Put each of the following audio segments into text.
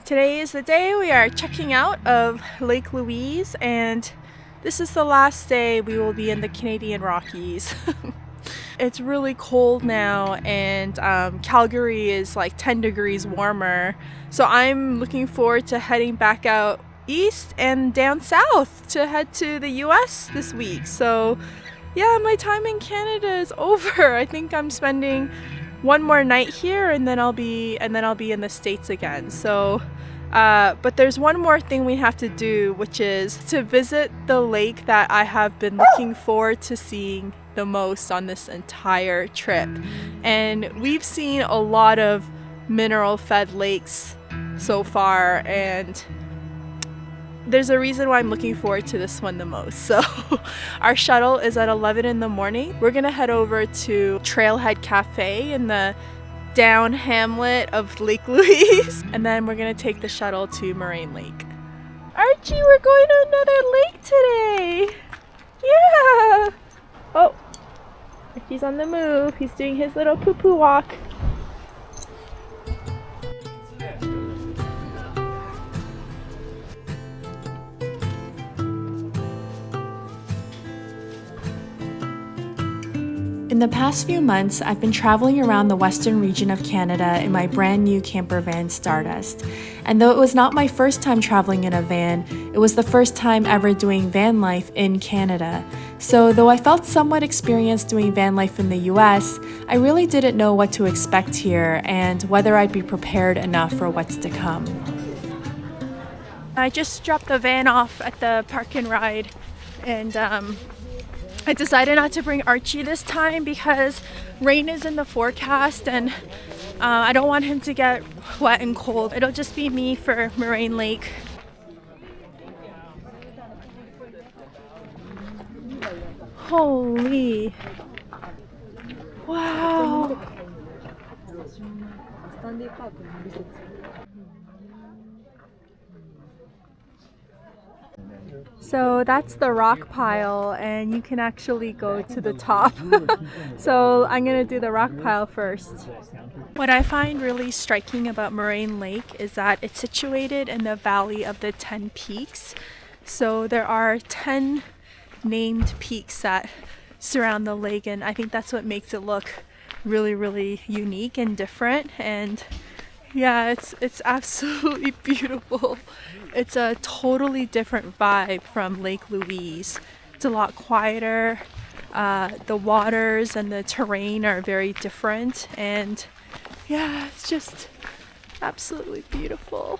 Today is the day we are checking out of Lake Louise, and this is the last day we will be in the Canadian Rockies. It's really cold now, and Calgary is like 10 degrees warmer, so I'm looking forward to heading back out east and down south to head to the US this week. So yeah, my time in Canada is over. I think I'm spending one more night here, and then I'll be in the States again. So but there's one more thing we have to do, which is to visit the lake that I have been looking forward to seeing the most on this entire trip. And we've seen a lot of mineral fed lakes so far, and there's a reason why I'm looking forward to this one the most. So our shuttle is at 11 in the morning. We're gonna head over to Trailhead Cafe in the down hamlet of Lake Louise, and then we're gonna take the shuttle to Moraine Lake. Archie, we're going to another lake today! Yeah! Oh, Archie's on the move. He's doing his little poo-poo walk. In the past few months, I've been traveling around the western region of Canada in my brand new camper van Stardust. And though it was not my first time traveling in a van, it was the first time ever doing van life in Canada. So though I felt somewhat experienced doing van life in the US, I really didn't know what to expect here and whether I'd be prepared enough for what's to come. I just dropped the van off at the park and ride, and I decided not to bring Archie this time because rain is in the forecast, and I don't want him to get wet and cold. It'll just be me for Moraine Lake. Holy! Wow! So that's the rock pile, and you can actually go to the top. So I'm gonna do the rock pile first. What I find really striking about Moraine Lake is that it's situated in the Valley of the 10 Peaks. So there are 10 named peaks that surround the lake, and I think that's what makes it look really, really unique and different. And yeah, it's absolutely beautiful. It's a totally different vibe from Lake Louise. It's a lot quieter. The waters and the terrain are very different, and yeah, it's just absolutely beautiful.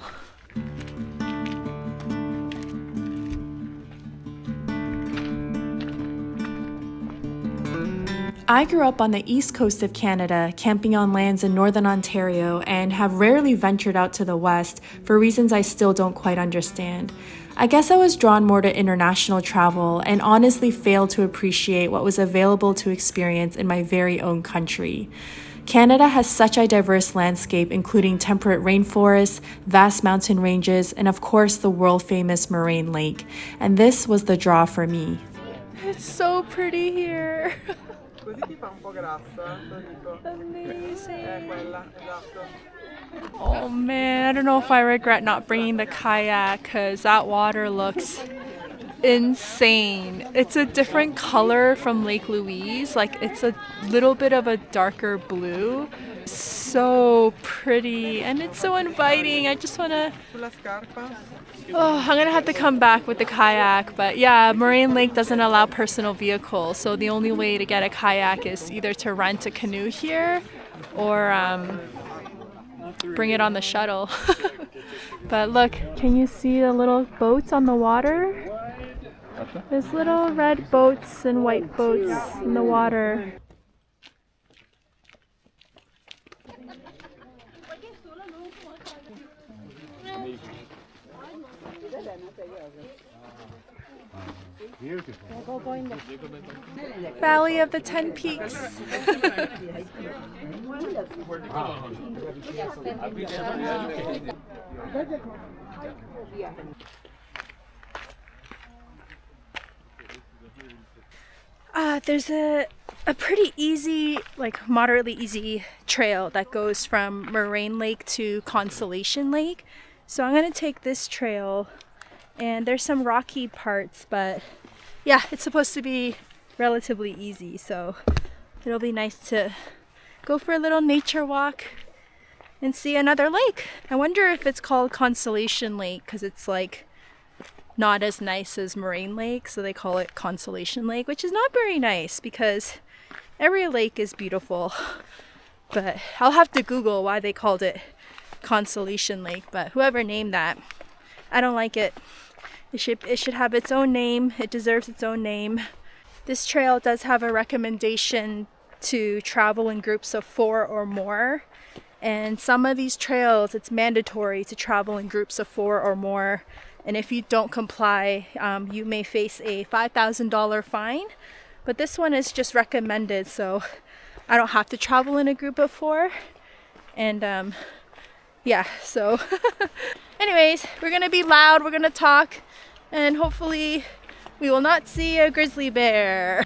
I grew up on the east coast of Canada, camping on lands in northern Ontario, and have rarely ventured out to the west for reasons I still don't quite understand. I guess I was drawn more to international travel and honestly failed to appreciate what was available to experience in my very own country. Canada has such a diverse landscape, including temperate rainforests, vast mountain ranges, and of course the world-famous Moraine Lake. And this was the draw for me. It's so pretty here. Amazing. Oh man, I don't know if I regret not bringing the kayak, because that water looks insane. It's a different color from Lake Louise. Like, it's a little bit of a darker blue. So pretty, and it's so inviting. I just want to... Oh, I'm gonna have to come back with the kayak, but yeah, Moraine Lake doesn't allow personal vehicles, so the only way to get a kayak is either to rent a canoe here or bring it on the shuttle. But look, can you see the little boats on the water? There's little red boats and white boats in the water. Valley of the 10 Peaks. There's a pretty easy, like moderately easy trail that goes from Moraine Lake to Constellation Lake. So I'm gonna take this trail, and there's some rocky parts, but yeah, it's supposed to be relatively easy, so it'll be nice to go for a little nature walk and see another lake. I wonder if it's called Constellation Lake because it's like not as nice as Moraine Lake, so they call it Constellation Lake, which is not very nice because every lake is beautiful. But I'll have to Google why they called it Constellation Lake, but whoever named that, I don't like it. It should have its own name. It deserves its own name. This trail does have a recommendation to travel in groups of 4 or more. And some of these trails, it's mandatory to travel in groups of 4 or more. And if you don't comply, you may face a $5,000 fine. But this one is just recommended, so I don't have to travel in a group of 4. And yeah, so anyways, we're gonna be loud, we're gonna talk, and hopefully we will not see a grizzly bear.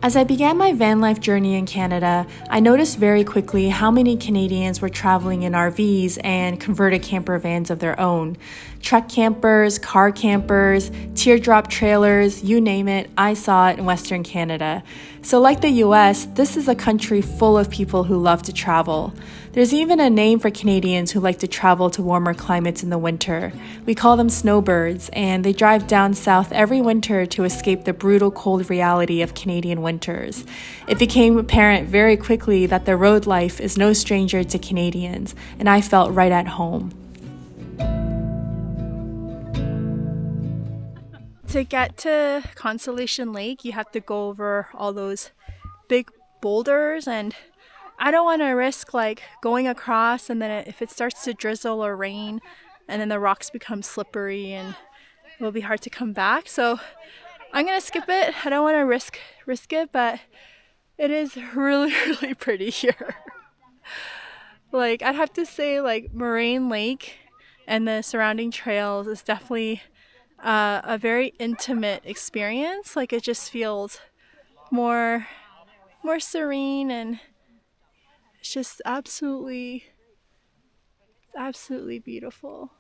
As I began my van life journey in Canada, I noticed very quickly how many Canadians were traveling in RVs and converted camper vans of their own. Truck campers, car campers, teardrop trailers, you name it, I saw it in Western Canada. So like the US, this is a country full of people who love to travel. There's even a name for Canadians who like to travel to warmer climates in the winter. We call them snowbirds, and they drive down south every winter to escape the brutal cold reality of Canadian winters. It became apparent very quickly that the road life is no stranger to Canadians, and I felt right at home. To get to Constellation Lake, you have to go over all those big boulders, and I don't want to risk like going across and then if it starts to drizzle or rain and then the rocks become slippery and it will be hard to come back. So I'm gonna skip it. I don't want to risk it, but it is really really pretty here. Like I'd have to say like Moraine Lake and the surrounding trails is definitely a very intimate experience. Like it just feels more serene, and it's just absolutely beautiful.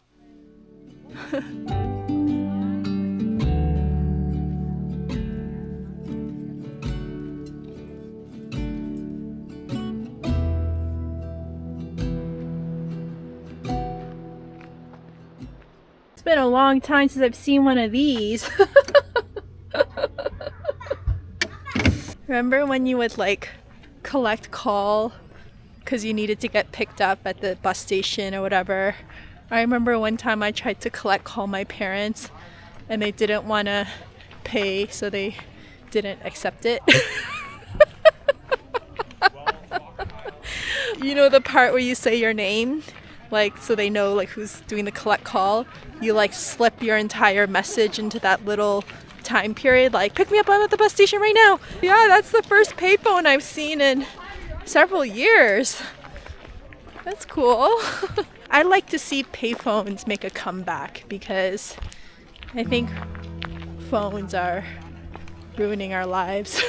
It's been a long time since I've seen one of these. Remember when you would like collect call because you needed to get picked up at the bus station or whatever? I remember one time I tried to collect call my parents and they didn't want to pay, so they didn't accept it. You know the part where you say your name, like so they know like who's doing the collect call? You like slip your entire message into that little time period, like pick me up, I'm at the bus station right now. Yeah, that's the first payphone I've seen in several years. That's cool. I'd like to see payphones make a comeback because I think phones are ruining our lives.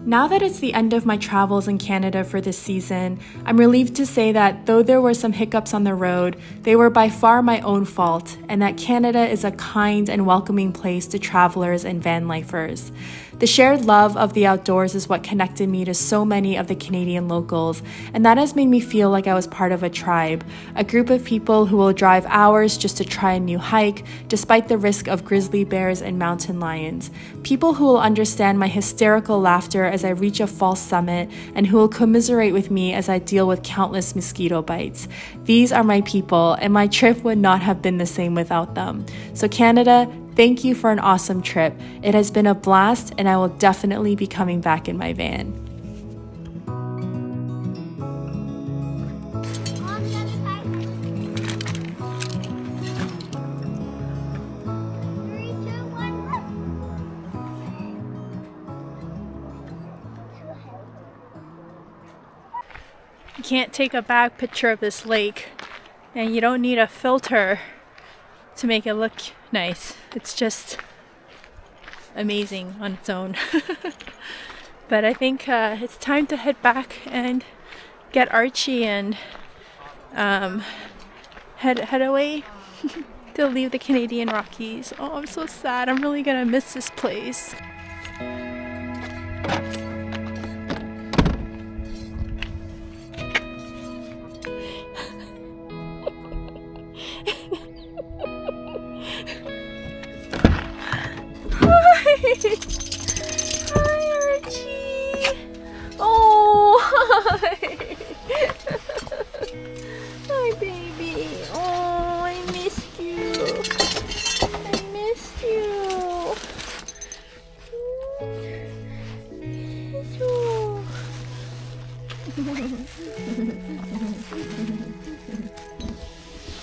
Now that it's the end of my travels in Canada for this season, I'm relieved to say that though there were some hiccups on the road, they were by far my own fault, and that Canada is a kind and welcoming place to travelers and van lifers. The shared love of the outdoors is what connected me to so many of the Canadian locals, and that has made me feel like I was part of a tribe, a group of people who will drive hours just to try a new hike, despite the risk of grizzly bears and mountain lions. People who will understand my hysterical laughter as I reach a false summit, and who will commiserate with me as I deal with countless mosquito bites. These are my people, and my trip would not have been the same without them. So Canada, thank you for an awesome trip. It has been a blast, and I will definitely be coming back in my van. You can't take a bad picture of this lake, and you don't need a filter to make it look nice. It's just amazing on its own. But I think it's time to head back and get Archie and head away to leave the Canadian Rockies. Oh, I'm so sad. I'm really gonna miss this place. Hi, Archie. Oh, hi. Hi, baby. Oh, I missed you. I missed you.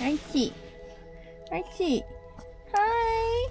Archie. Archie. Hi.